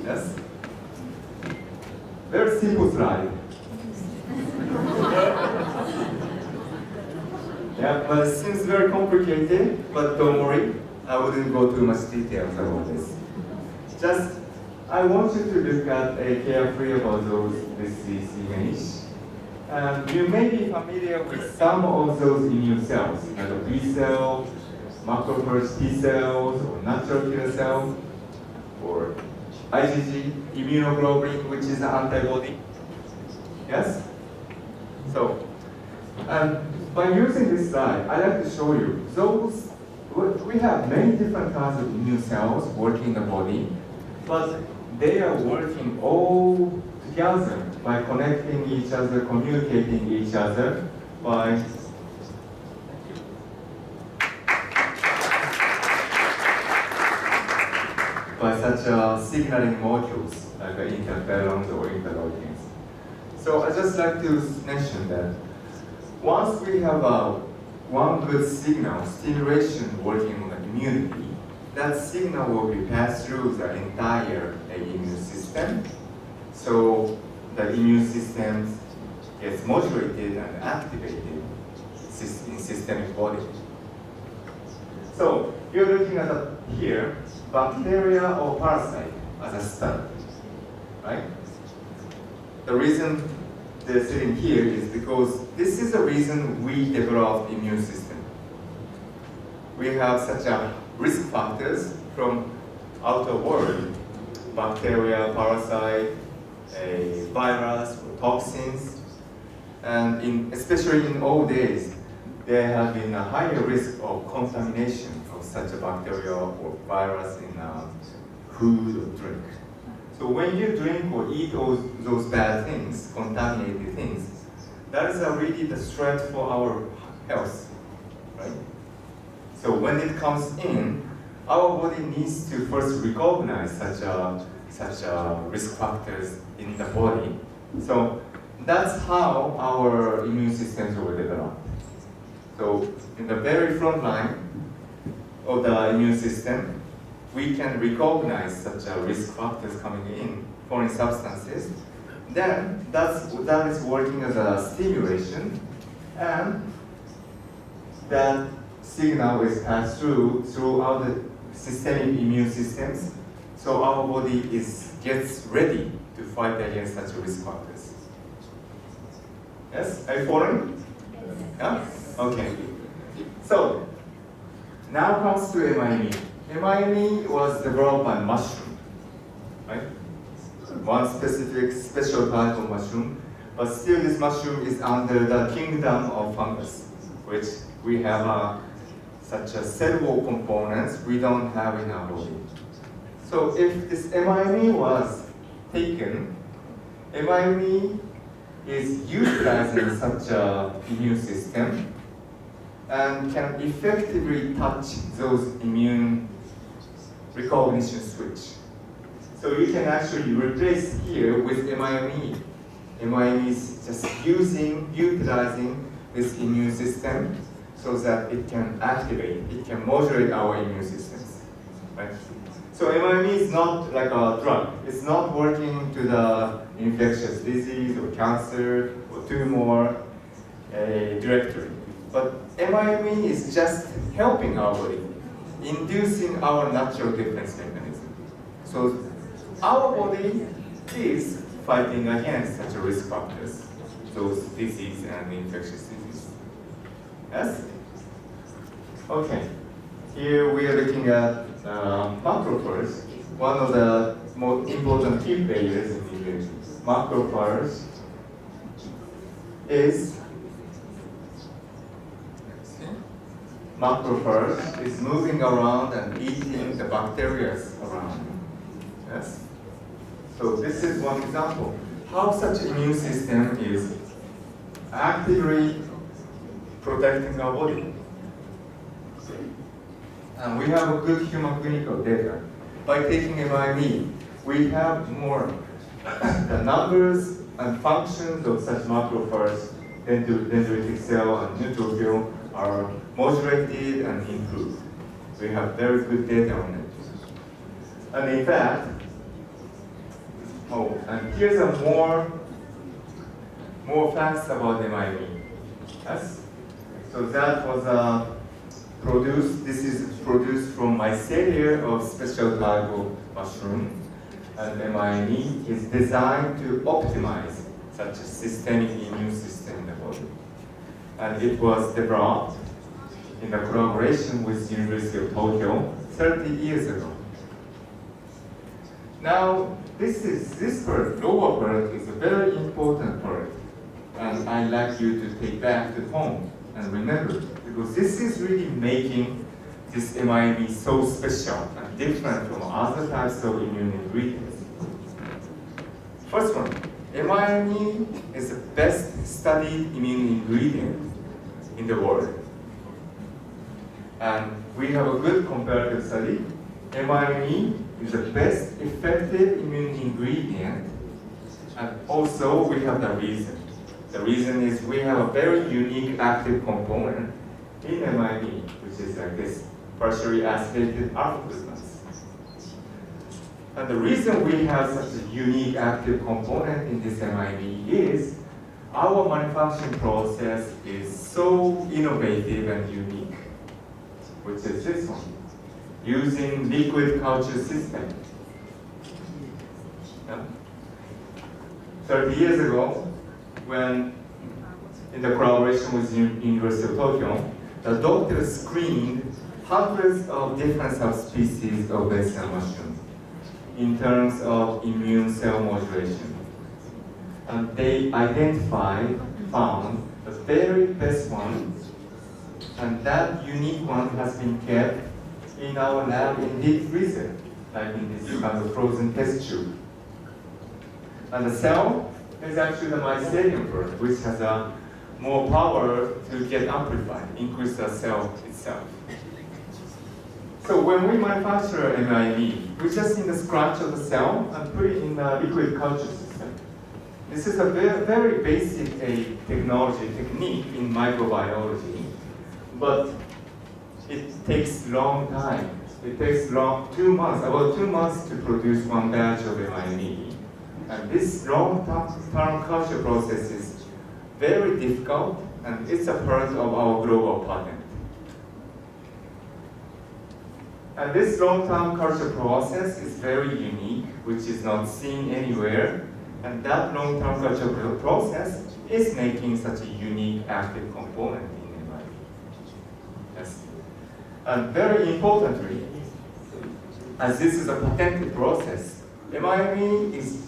Yes? Very simple slide. Yeah, but it seems very complicated, but don't worry, I wouldn't go too much details about this. Just, I want you to look at carefully about this image. You may be familiar with some of those immune cells, like B cell, macrophage T cells, or natural killer cell, or IgG, immunoglobulin, which is an antibody. Yes? So, by using this slide, I'd like to show you we have many different kinds of immune cells working in the body, but they are working all together by connecting each other, communicating each other by such signaling modules like interferons or interleukins. So I'd just like to mention that once we have one good signal, stimulation working on the immunity, that signal will be passed through the entire immune system. So the immune system gets modulated and activated in systemic body. So you're looking at here, bacteria or parasite as a study, right? The reason they're sitting here is because this is the reason we developed immune system. We have such a risk factors from outer world, bacteria, parasite, a virus, or toxins, and especially in old days, there have been a higher risk of contamination of such a bacteria or virus in food or drink. So when you drink or eat those bad things, contaminated things, that is really the threat for our health, right? So when it comes in, our body needs to first recognize such risk factors in the body. So that's how our immune systems were developed. So in the very front line of the immune system, we can recognize such risk factors coming in, foreign substances. Then that is working as a stimulation, and that signal is passed throughout the systemic immune systems. So our body gets ready to fight against such risk factors. Yes, are you following? Yeah? Okay. So now comes to MIME. MIME was developed by mushroom, right? One special type of mushroom, but still this mushroom is under the kingdom of fungus, which we have such a cell wall components we don't have in our body. So if this MIME was taken, MIME is utilizing such an immune system and can effectively touch those immune recognition switch. So you can actually replace here with MIME. MIME is just utilizing this immune system so that it can activate, it can modulate our immune systems, right? So MIME is not like a drug. It's not working to the infectious disease or cancer or tumor directly. But MIME is just helping our body, inducing our natural defense mechanism. So our body is fighting against such risk factors, those disease and infectious disease. Yes? Okay. Here we are looking at macrophages, one of the most important key players in the immunity. Macrophage is moving around and eating the bacteria around. Yes? So this is one example. How such immune system is actively protecting our body. And we have a good human clinical data. By taking MIME, we have more the numbers and functions of such macrophages, dendritic cell and neutrophil are modulated and improved. We have very good data on it. And in fact, Oh, and here's a more facts about MIME. Yes. So that was produced. This is produced from mycelia of special type of mushroom, and MIME is designed to optimize such a systemic immune system in the body. And it was developed in the collaboration with University of Tokyo 30 years ago. Now, this part, lower part, is a very important part, and I'd like you to take back to home and remember, because this is really making this MIME so special and different from other types of immune ingredients. First one, MIME is the best studied immune ingredient in the world. And we have a good comparative study. MIME is the best effective immune ingredient, and also we have the reason. The reason is we have a very unique active component in MIME, which is like this partially activated alpha glucans. And the reason we have such a unique active component in this MIME is our manufacturing process is so innovative and unique, which is this one, using liquid culture system. Yeah. 30 years ago, when in the collaboration with University of Tokyo, the doctors screened hundreds of different subspecies of Western mushroom in terms of immune cell modulation. And they found the very best one, and that unique one has been kept in our lab in deep freezer, like in this kind of frozen test tube. And the cell is actually the mycelium part, which has more power to get amplified, increase the cell itself. So when we manufacture MIME, we just need to scratch of the cell and put it in the liquid culture system. This is a very, very basic technique in microbiology, but it takes long time. It takes about 2 months to produce one batch of MIME. And this long-term culture process is very difficult, and it's a part of our global patent. And this long-term culture process is very unique, which is not seen anywhere. And that long-term culture process is making such a unique active component in MIME. Yes. And very importantly, as this is a patented process, MIME is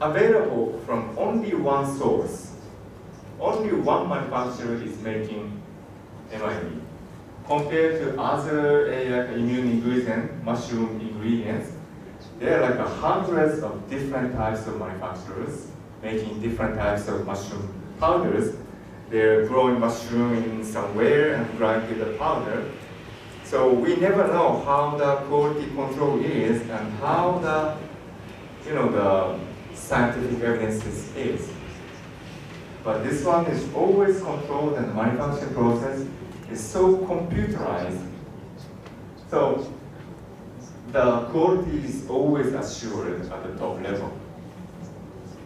available from only one source. Only one manufacturer is making MIME. Compared to other immune ingredient, mushroom ingredients, there are like hundreds of different types of manufacturers making different types of mushroom powders. They're growing mushroom in somewhere and grind to the powder. So we never know how the quality control is and how the scientific evidence is. But this one is always controlled, and the manufacturing process is so computerized. So the quality is always assured at the top level.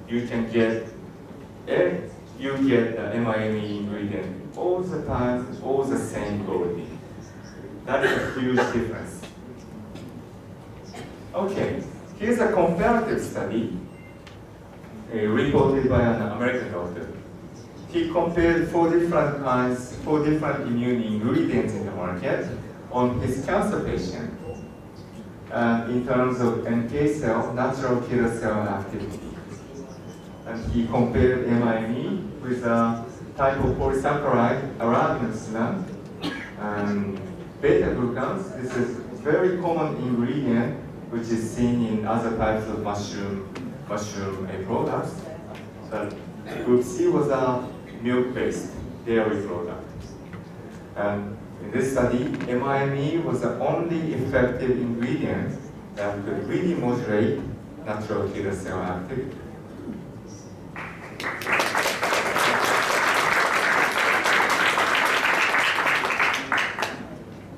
You can get the MIME ingredient all the time, all the same quality. That is a huge difference. Okay, here's a comparative study reported by an American doctor. He compared four different immune ingredients in the market on his cancer patient in terms of NK cell, natural killer cell activity. And he compared MIME with a type of polysaccharide, arabinoxidant, and beta-glucans. This is a very common ingredient which is seen in other types of mushroom products. But group C was a milk-based dairy product. And in this study, MIME was the only effective ingredient that could really modulate natural killer cell activity.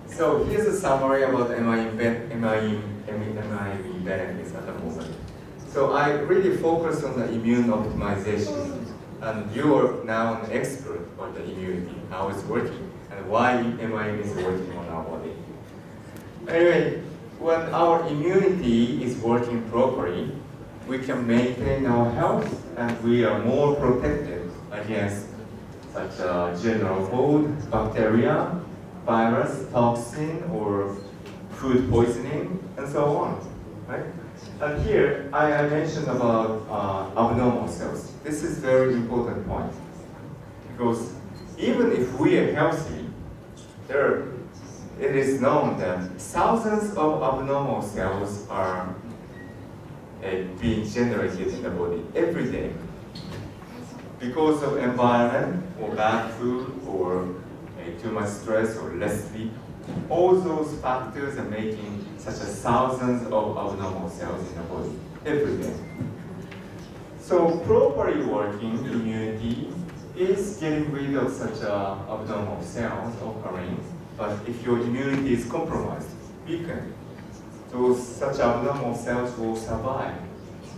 So here's a summary about MIME benefits at the moment. So I really focus on the immune optimization. And you are now an expert on the immunity, how it's working, and why MIME is working on our body. Anyway, when our immunity is working properly, we can maintain our health and we are more protected against such general cold, bacteria, virus, toxin, or food poisoning, and so on. Right? And here, I mentioned about abnormal cells. This is a very important point. Because even if we are healthy, it is known that thousands of abnormal cells are being generated in the body every day. Because of environment, or bad food, or too much stress, or less sleep, all those factors are making such as thousands of abnormal cells in the body every day. So properly working immunity is getting rid of such abnormal cells occurring, but if your immunity is compromised, weakened, such abnormal cells will survive,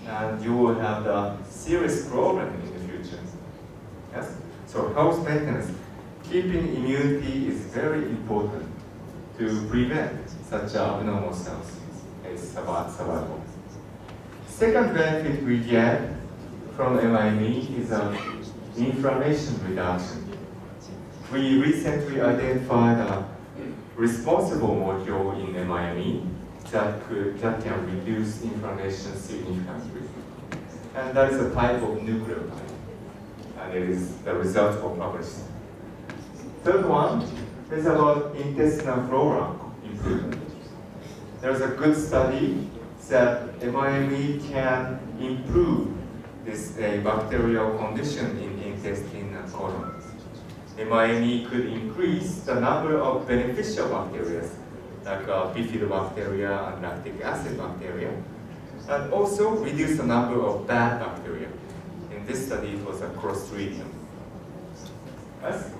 and you will have a serious problem in the future. Yes? So health maintenance, keeping immunity is very important to prevent such abnormal cells as survival. Second benefit we get from MIME is inflammation reduction. We recently identified a responsible molecule in MIME that can reduce inflammation significantly. And that is a type of nucleotide, and it is the result of published. Third one is about intestinal flora improvement. There's a good study that MIME can improve this bacterial condition in intestine and colon. MIME could increase the number of beneficial bacteria, like bifidobacteria and lactic acid bacteria, and also reduce the number of bad bacteria. In this study, it was a cross-reading. Yes?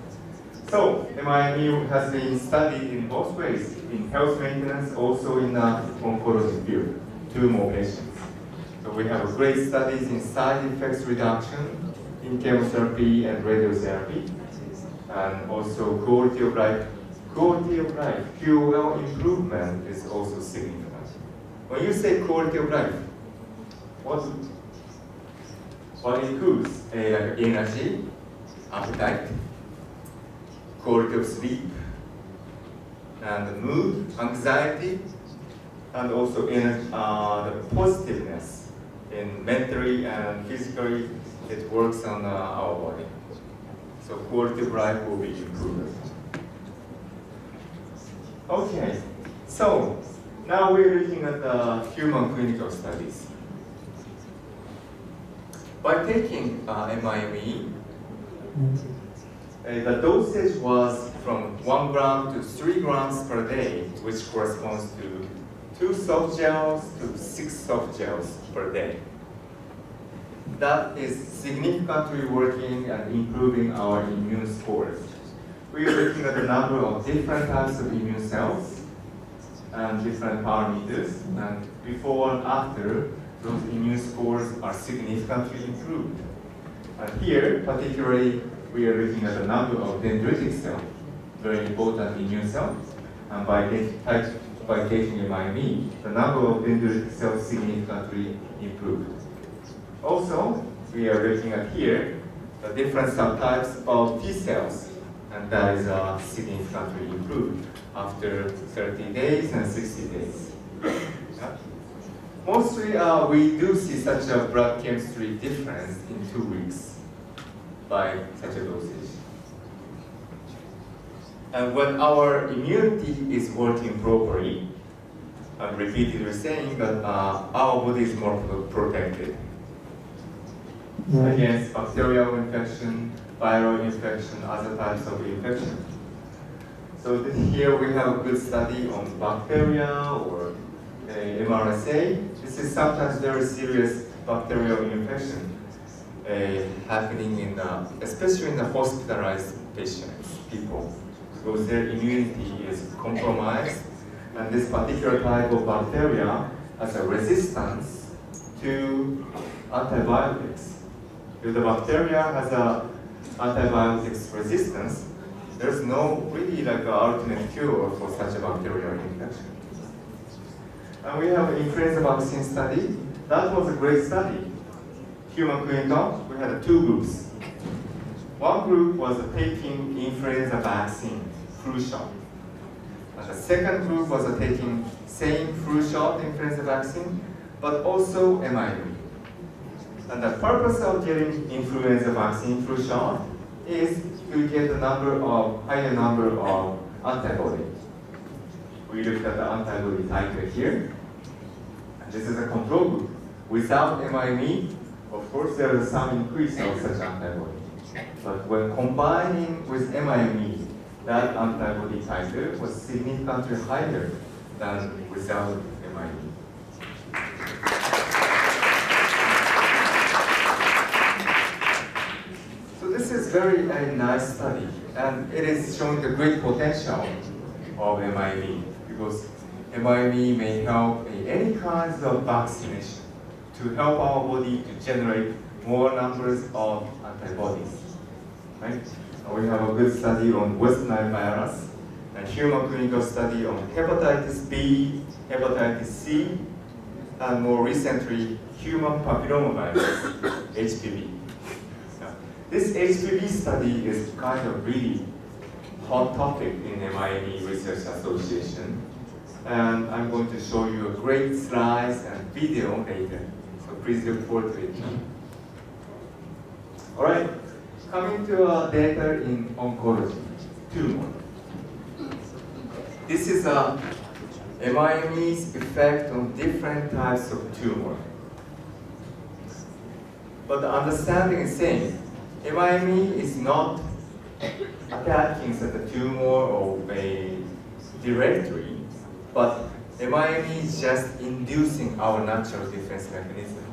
So, MIME has been studied in both ways, in health maintenance, also in the oncology field, 2 more patients. So we have great studies in side effects reduction, in chemotherapy and radiotherapy, and also quality of life. Quality of life, QOL improvement is also significant. When you say quality of life, what includes like energy, appetite, quality of sleep, and mood, anxiety, and also the positiveness in mentally and physically. It works on our body. So quality of life will be improved. Okay, so now we're looking at the human clinical studies. By taking MIME, the dosage was from 1 gram to 3 grams per day, which corresponds to 2 soft gels to 6 soft gels per day. That is significantly working and improving our immune scores. We are looking at the number of different types of immune cells and different parameters, and before and after, those immune scores are significantly improved. And here, particularly, we are looking at the number of dendritic cells, very important immune cells, and by taking MIME, the number of dendritic cells significantly improved. Also, we are looking at here the different subtypes of T cells, and that is significantly improved after 30 days and 60 days. Yeah. Mostly, we do see such a blood chemistry difference in 2 weeks by such a dosage. And when our immunity is working properly, I'm repeatedly saying that our body is more protected against bacterial infection, viral infection, other types of infection. So here we have a good study on bacteria or MRSA. This is sometimes very serious bacterial infection happening in especially in the hospitalized patients, people, because their immunity is compromised, and this particular type of bacteria has a resistance to antibiotics. If the bacteria has a antibiotics resistance, there's no really like an alternate cure for such a bacterial infection. And we have an influenza vaccine study. That was a great study. Human clinical, we had two groups. One group was taking influenza vaccine, flu shot. And the second group was taking same flu shot, influenza vaccine, but also MIME. And the purpose of getting influenza vaccine flu shot is to get a higher number of antibody. We looked at the antibody titer here. And this is a control group. Without MIME, of course, there is some increase of such antibody. But when combining with MIME, that antibody titer was significantly higher than without MIME. So this is very nice study, and it is showing the great potential of MIME, because MIME may help in any kinds of vaccination to help our body to generate more numbers of antibodies. Right? And we have a good study on West Nile virus, and human clinical study on hepatitis B, hepatitis C, and more recently, human papillomavirus, HPV. Now, this HPV study is kind of really hot topic in MIME Research Association, and I'm going to show you a great slides and video later, so please look forward to it. All right. Coming to data in oncology, tumor. This is MIME's effect on different types of tumor. But the understanding is saying, MIME is not attacking the tumor or a directly, but MIME is just inducing our natural defense mechanism.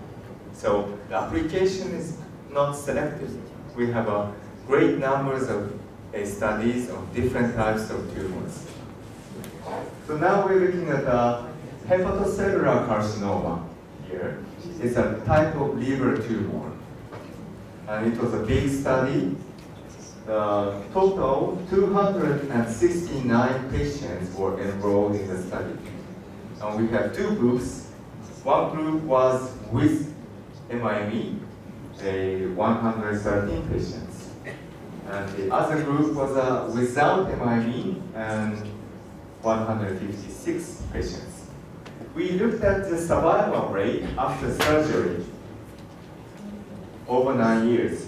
So the application is not selective. We have great numbers of studies of different types of tumors. So now we're looking at hepatocellular carcinoma here. It's a type of liver tumor. And it was a big study. The total 269 patients were enrolled in the study. And we have two groups. One group was with MIME, 113 patients. And the other group was without MIME, and 156 patients. We looked at the survival rate after surgery over 9 years.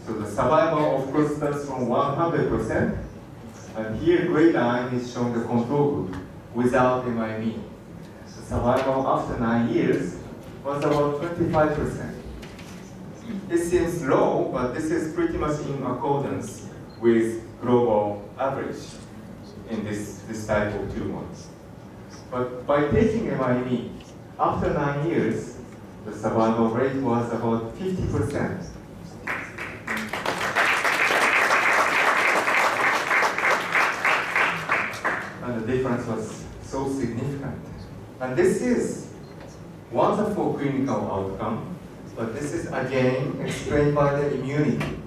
So the survival, of course, starts from 100%. And here, gray line is showing the control group without MIME. The survival after 9 years was about 25%. It seems low, but this is pretty much in accordance with global average in this type of tumors. But by taking MIME, after 9 years, the survival rate was about 50%. And the difference was so significant. And this is wonderful clinical outcome. But this is again explained by the immunity,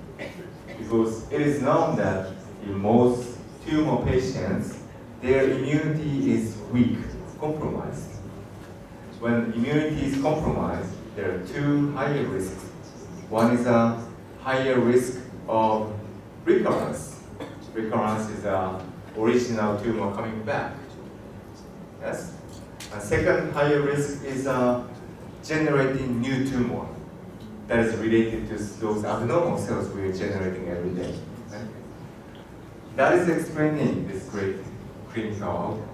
because it is known that in most tumor patients, their immunity is weak, compromised. When immunity is compromised, there are two higher risks. One is a higher risk of recurrence. Recurrence is the original tumor coming back. Yes? And second higher risk is generating new tumor that is related to those abnormal cells we are generating every day. Right? That is explaining this great clinical outcome.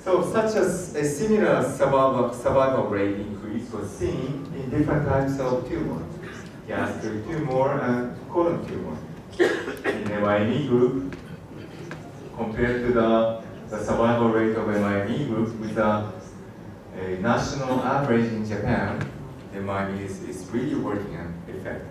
So such as a similar survival rate increase was seen in different types of tumor, gastric tumor and colon tumor. In the MIME group, compared to the survival rate of MIME group with a national average in Japan, the MIME is really working an effect.